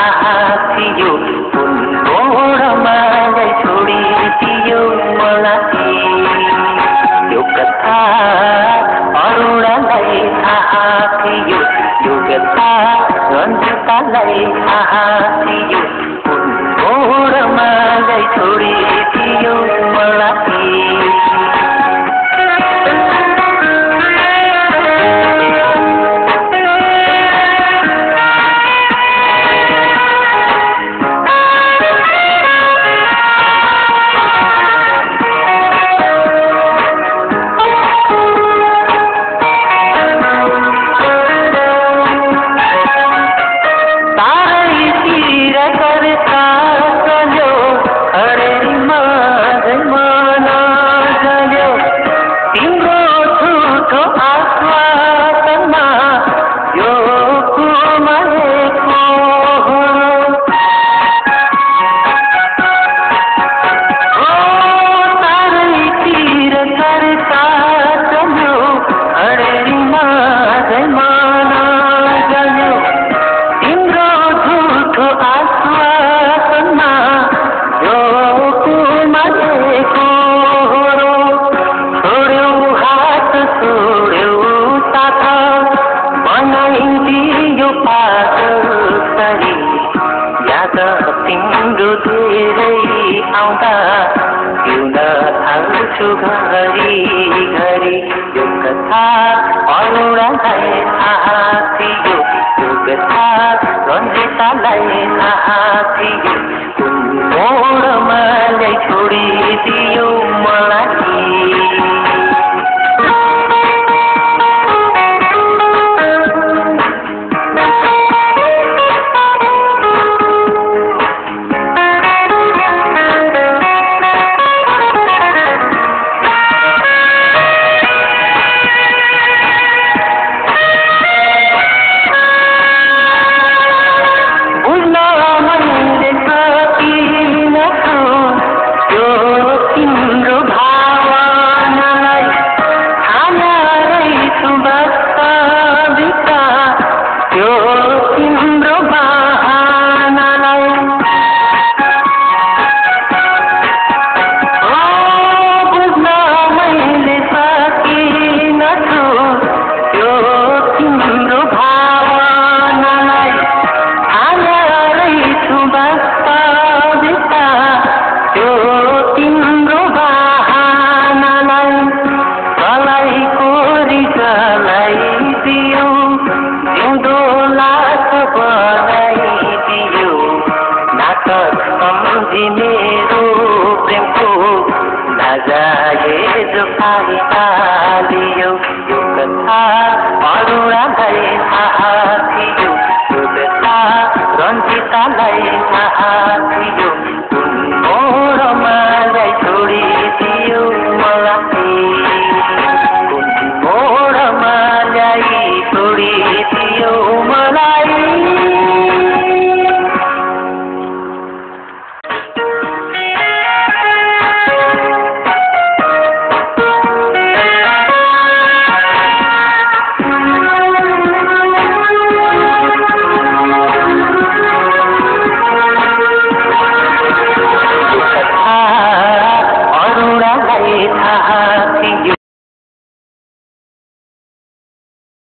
थाहा थियो मोडमा छोडिदियो मलाई यो कथा अरुणालाई थाहा थियो यो कथा रञ्जितालाई थाहा थियो मोडमा छोडिदियो मलाई घरी घरी यो कथा अरुणालाई थाहा थियो यो कथा रञ्जितालाई थाहा थियो मोडमा छोडिदियो मलाई मेरो प्रेमको नजायज फाइदा लियो यो कथा अरुणालाई थाहा थियो यो कथा रञ्जितालाई थाहा थियो मोडमा छोडिदियो मलाई मोडमा छोडिदियो मलाई थाहा